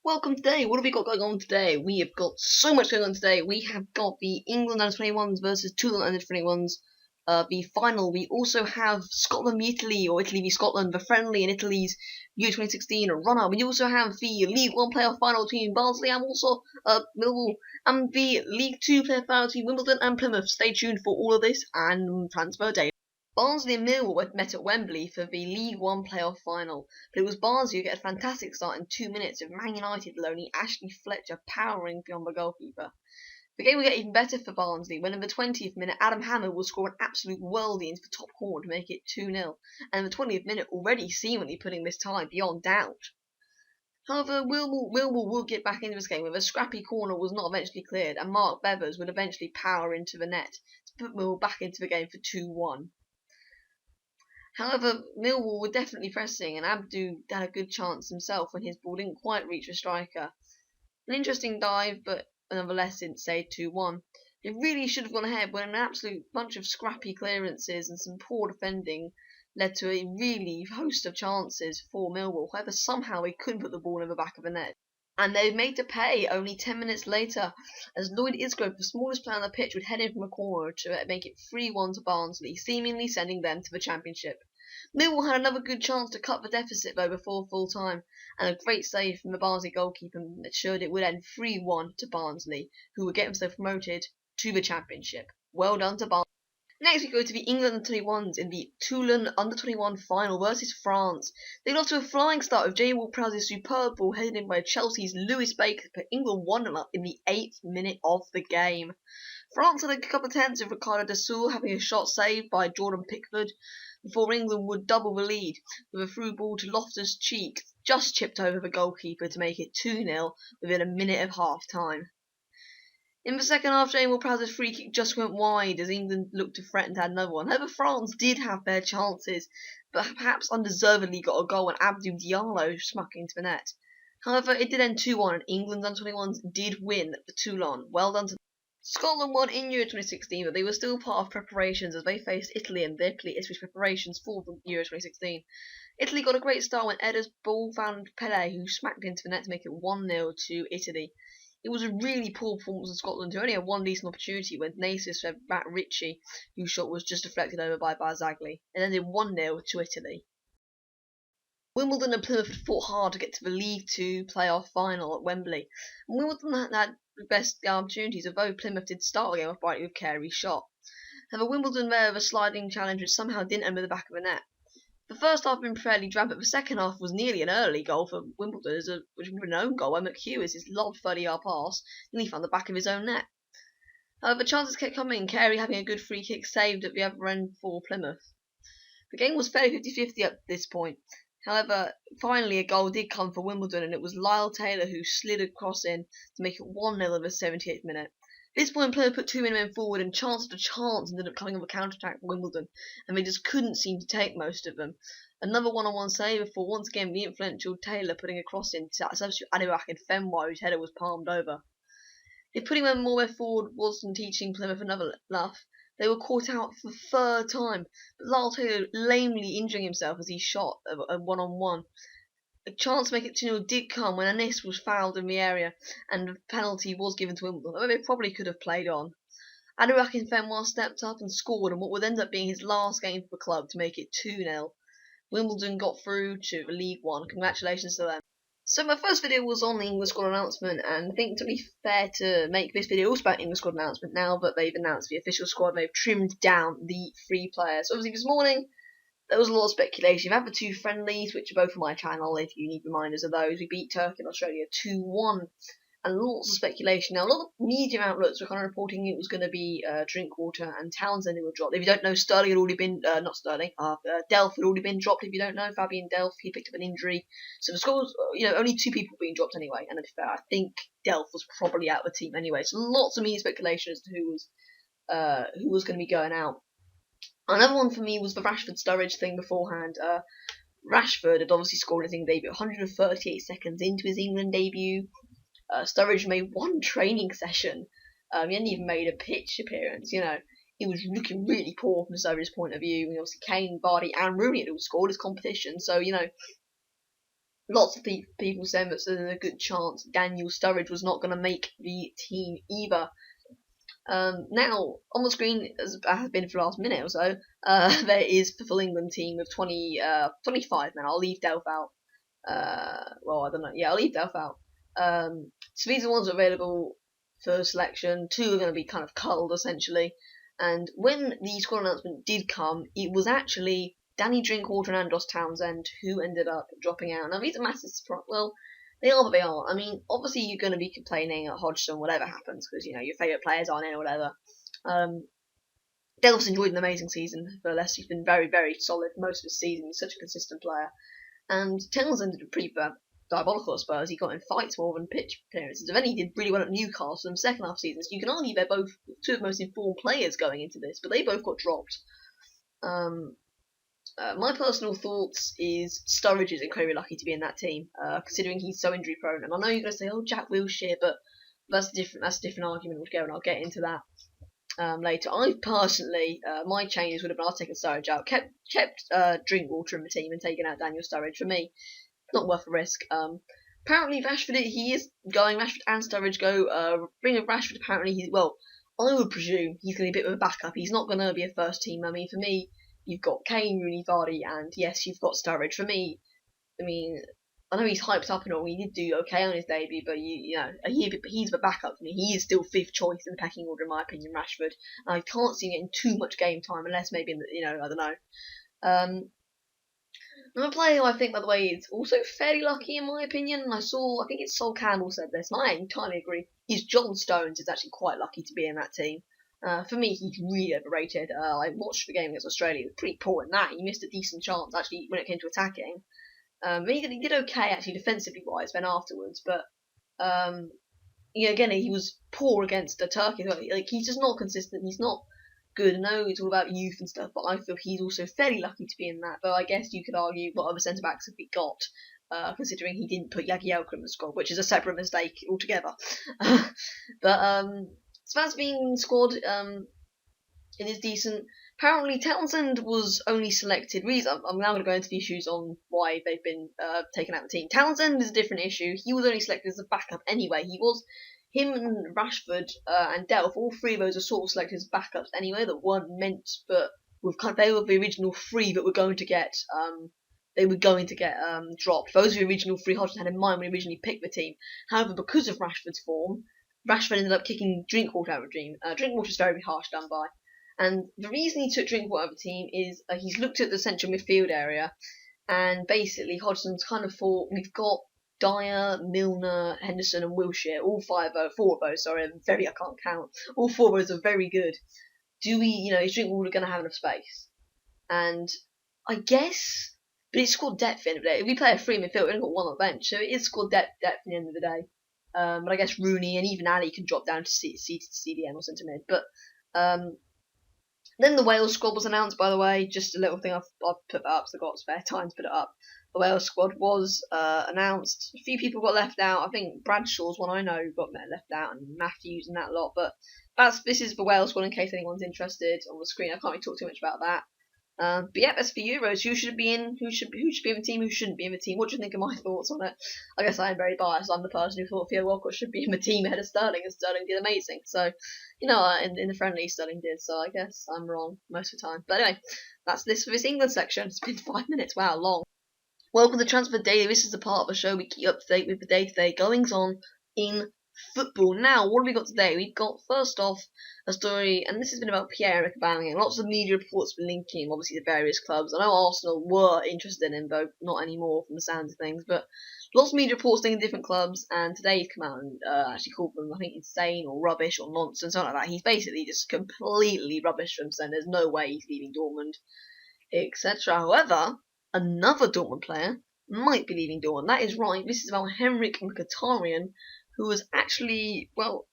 Welcome today. What have we got going on today? We have got so much going on today. We have got the England under-21s versus Toulon under-21s. The final. We also have Scotland v Italy, or Italy v Scotland, the friendly in Italy's Euro 2016 runner. We also have the League One playoff final between Barnsley and also Millwall, and the League Two playoff final between Wimbledon and Plymouth. Stay tuned for all of this and transfer day. Barnsley and Millwall met at Wembley for the League One playoff final, but it was Barnsley who get a fantastic start in 2 minutes with Man United loanee Ashley Fletcher powering beyond the goalkeeper. The game would get even better for Barnsley when in the 20th minute Adam Hammer would score an absolute worldie into the top corner to make it 2-0, and in the 20th minute already seemingly putting this tie beyond doubt. However, Millwall would get back into this game with a scrappy corner was not eventually cleared, and Mark Bevers would eventually power into the net to put Millwall back into the game for 2-1. However, Millwall were definitely pressing, and Abdu had a good chance himself when his ball didn't quite reach the striker. An interesting dive, but nonetheless didn't say 2-1. It really should have gone ahead when an absolute bunch of scrappy clearances and some poor defending led to a really host of chances for Millwall. However, somehow they couldn't put the ball in the back of the net. And they were made to pay only 10 minutes later, as Lloyd Isgrove, the smallest player on the pitch, would head in from a corner to make it 3-1 to Barnsley, seemingly sending them to the Championship. Millwall had another good chance to cut the deficit though before full time, and a great save from the Barnsley goalkeeper ensured it would end 3-1 to Barnsley, who would get themselves promoted to the Championship. Well done to Barnsley. Next we go to the England under-21s in the Toulon under-21 final versus France. They got off to a flying start with Jamie Ward-Prowse's superb ball headed in by Chelsea's Lewis Baker to put England 1-0 up in the 8th minute of the game. France had a couple of attempts with Ricardo Desaulles having a shot saved by Jordan Pickford before England would double the lead with a through ball to Loftus-Cheek, just chipped over the goalkeeper to make it 2-0 within a minute of half-time. In the second half, Jamie Ward-Prowse's free kick just went wide as England looked to threaten to add another one. However, France did have their chances, but perhaps undeservedly got a goal when Abdou Diallo smack into the net. However, it did end 2-1 and England's under-21s did win the Toulon. Well done to them. Scotland won in Euro 2016, but they were still part of preparations as they faced Italy and Italy's preparations for the Euro 2016. Italy got a great start when Eder's ball found Pele, who smacked into the net to make it 1-0 to Italy. It was a really poor performance of Scotland, who only had one decent opportunity when Nasus fed Matt Ritchie, whose shot was just deflected over by Barzagli, and ended 1-0 to Italy. Wimbledon and Plymouth had fought hard to get to the League Two playoff final at Wembley, and Wimbledon had the best opportunities, although Plymouth did start the game off brightly with Carey's shot. However, Wimbledon there with a sliding challenge which somehow didn't end with the back of the net. The first half had been fairly drab, but the second half was nearly an early goal for Wimbledon, which was an own goal by McHugh as his lobbed 30-yard pass nearly found the back of his own net. However, chances kept coming, Carey having a good free kick saved at the other end for Plymouth. The game was fairly 50-50 at this point. However, finally a goal did come for Wimbledon, and it was Lyle Taylor who slid a cross in to make it 1-0 in the 78th minute. This point, Plymouth put 2 men forward, and chance after chance ended up coming up a counter-attack for Wimbledon, and they just couldn't seem to take most of them. Another one-on-one save before once again the influential Taylor putting a cross in to substitute Adirak and Fenway, whose header was palmed over. If putting them more forward wasn't teaching Plymouth another laugh, they were caught out for the third time, but Lyle Taylor lamely injuring himself as he shot a one-on-one. A chance to make it 2-0 did come when Anis was fouled in the area and the penalty was given to Wimbledon, although they probably could have played on. Adirak and Fenway stepped up and scored in what would end up being his last game for the club to make it 2-0. Wimbledon got through to the League One. Congratulations to them. So my first video was on the English squad announcement, and I think to be fair to make this video also about English squad announcement now that they've announced the official squad, they've trimmed down the 3 players. So obviously this morning there was a lot of speculation. We've had the 2 friendlies, which are both on my channel if you need reminders of those. We beat Turkey and Australia 2-1. And lots of speculation. Now, a lot of media outlets were kind of reporting it was going to be Drinkwater and Townsend who were dropped. If you don't know, Sterling had already been, Delph had already been dropped. If you don't know, Fabian Delph, he picked up an injury. So the score was, only 2 people being dropped anyway. And to be fair, I think Delph was probably out of the team anyway. So lots of media speculation as to who was going to be going out. Another one for me was the Rashford-Sturridge thing beforehand. Rashford had obviously scored his England debut 138 seconds into his England debut. Sturridge made 1 training session. He hadn't even made a pitch appearance. He was looking really poor from Sturridge's point of view. And obviously Kane, Vardy, and Rooney had all scored his competition. So lots of people saying that there's a good chance Daniel Sturridge was not going to make the team either. Now, on the screen, as has been for the last minute or so, there is the full England team of 25 men. I'll leave Delph out. Well, I don't know. Yeah, I'll leave Delph out. So these are the ones available for selection. 2 are going to be kind of culled, essentially. And when the squad announcement did come, it was actually Danny Drinkwater and Andros Townsend who ended up dropping out. Now, these are massive surprise. Well, they are, but they aren't. I mean, obviously you're going to be complaining at Hodgson, whatever happens, because, you know, your favourite players aren't in or whatever. Delph's enjoyed an amazing season for Leicester. He's been very, very solid most of the season. He's such a consistent player. And Townsend did a pretty diabolical at Spurs. He got in fights more than pitch appearances. And then he did really well at Newcastle in the second half season. So you can argue they're both 2 of the most informed players going into this, but they both got dropped. My personal thoughts is Sturridge is incredibly lucky to be in that team, considering he's so injury prone. And I know you're going to say, "Oh, Jack Wilshere," but that's a different argument altogether, and I'll get into that later. I personally, my changes would have been I'll take Sturridge out, kept Drinkwater in the team, and taken out Daniel Sturridge. For me, not worth the risk. Apparently Rashford, he is going. Rashford and Sturridge go. Bring Rashford. Apparently I would presume he's going to be a bit of a backup. He's not going to be a first team. I mean, for me, you've got Kane, Rooney, Vardy, and yes, you've got Sturridge. For me, I mean, I know he's hyped up and all. He did do okay on his debut, but he's the backup for me. He is still 5th choice in the pecking order, in my opinion, Rashford. And I can't see him getting too much game time, unless maybe I don't know. Another player who I think, by the way, is also fairly lucky in my opinion, and I think it's Sol Campbell said this, and I entirely agree, is John Stones is actually quite lucky to be in that team. For me, he's really overrated. I watched the game against Australia. He was pretty poor in that. He missed a decent chance, actually, when it came to attacking. He did okay, actually, defensively wise, then afterwards. But, again, he was poor against Turkey. Like, he's just not consistent. He's not good. I know it's all about youth and stuff, but I feel he's also fairly lucky to be in that. But I guess you could argue what other centre-backs have we got, considering he didn't put Jagielka in the squad, which is a separate mistake altogether. But, so that's been squad. It is decent. Apparently, Townsend was only selected. I'm now going to go into the issues on why they've been taken out of the team. Townsend is a different issue. He was only selected as a backup anyway. Him and Rashford and Delph, all 3 of those are sort of selected as backups anyway, that weren't meant, but they were the original 3 that were going to get dropped. Those are the original 3 Hodgson had in mind when he originally picked the team. However, because of Rashford's form, Rashford ended up kicking Drinkwater out of the team. Drinkwater's very harsh done by. And the reason he took Drinkwater out of the team is he's looked at the central midfield area, and basically Hodgson's kind of thought, we've got Dyer, Milner, Henderson, and Wilshere, all 4 of those, sorry, I can't count. All 4 of those are very good. Is Drinkwater going to have enough space? And I guess, but it's squad depth in it. If we play a 3 midfield, we've only got 1 on the bench, so it is squad depth at the end of the day. But I guess Rooney and even Ali can drop down to CDM or centre mid. But then the Wales squad was announced, by the way. Just a little thing, I've put that up, so I've got spare time to put it up. The Wales squad was announced. A few people got left out. I think Bradshaw's one I know got left out, and Matthews and that lot. But this is the Wales squad in case anyone's interested on the screen. I can't really talk too much about that. But yeah, that's for Euros. Who should be in? Who should be in the team? Who shouldn't be in the team? What do you think of my thoughts on it? I guess I am very biased. I'm the person who thought Theo Walcott should be in the team ahead of Sterling, and Sterling did amazing. So, in the friendly, Sterling did. So I guess I'm wrong most of the time. But anyway, that's this for this England section. It's been 5 minutes. Wow, long. Welcome to Transfer Daily. This is the part of the show we keep up to date with the day-to-day goings on in football. Now, what have we got today? We've got, first off, a story, and this has been about Pierre-Emerick Aubameyang. Lots of media reports been linking him, obviously, to various clubs. I know Arsenal were interested in him, though not anymore from the sounds of things, but lots of media reports linking different clubs, and today he's come out and actually called them, I think, insane or rubbish or nonsense, something like that. He's basically just completely rubbish from saying there's no way he's leaving Dortmund, etc. However, another Dortmund player might be leaving Dortmund. That is right. This is about Henrik Mkhitaryan, who was actually, well,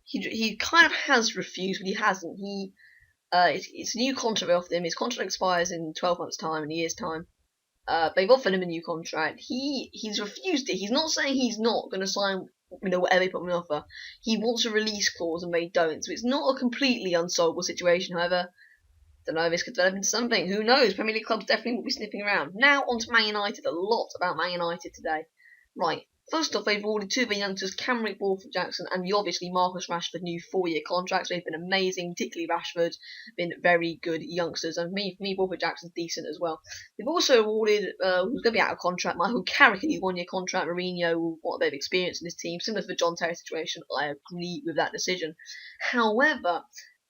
he kind of has refused, but he hasn't. It's a new contract they offered him. His contract expires in 12 months' time, in a year's time. They've offered him a new contract. He's refused it. He's not saying he's not going to sign, whatever they put him on offer. He wants a release clause, and they don't. So it's not a completely unsolvable situation. However, Don't know if this could develop into something. Who knows? Premier League clubs definitely will be sniffing around. Now on to Man United. A lot about Man United today. Right. First off, they've awarded two of their youngsters, Cameron Walford-Jackson and obviously Marcus Rashford, new 4-year contracts. They've been amazing, particularly Rashford, been very good youngsters, and for me Walford-Jackson's decent as well. They've also awarded, who's going to be out of contract, Michael Carrick, a 1-year contract, Mourinho, what they've experienced in this team, similar to the John Terry situation. I agree with that decision. However,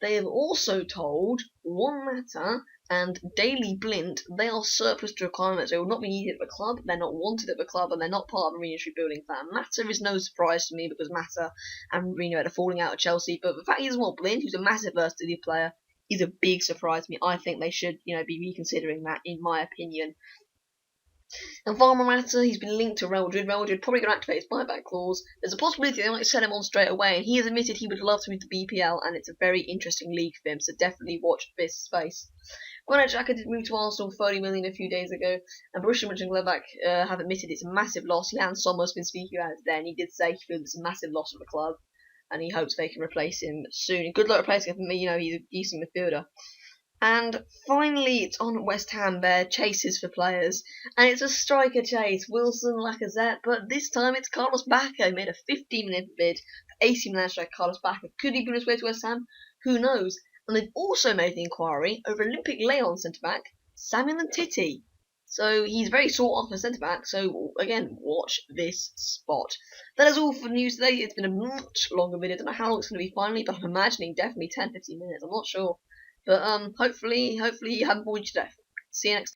they have also told Juan Mata and Daley Blind they are surplus to requirements. They will not be needed at the club, they're not wanted at the club, and they're not part of Mourinho's rebuilding plan. Mata is no surprise to me because Mata and Mourinho had a falling out at Chelsea, but the fact he doesn't want Blind, who's a massive versatility player, is a big surprise to me. I think they should, be reconsidering that, in my opinion. And Varma Mata, he's been linked to Real Madrid. Real Madrid probably going to activate his buyback clause. There's a possibility they might sell him on straight away, and he has admitted he would love to move to BPL, and it's a very interesting league for him, so definitely watch this space. Granit Xhaka did move to Arsenal, 30 million a few days ago, and Borussia Mönchengladbach have admitted it's a massive loss. Jan Sommer's been speaking about it today, and he did say he feels it's a massive loss for the club, and he hopes they can replace him soon. Good luck replacing him. He's a decent midfielder. And finally, it's on West Ham, their chases for players. And it's a striker chase, Wilson, Lacazette, but this time it's Carlos Bacca. He made a 15-minute bid for AC Milan striker Carlos Bacca. Could he be on his way to West Ham? Who knows? And they've also made the inquiry over Olympic Lyon centre-back, Samuel Ntiti. So he's very sought after centre-back, so again, watch this spot. That is all for news today. It's been a much longer video. I don't know how long it's going to be finally, but I'm imagining definitely 10-15 minutes. I'm not sure. But hopefully you haven't bored you to death. See you next time.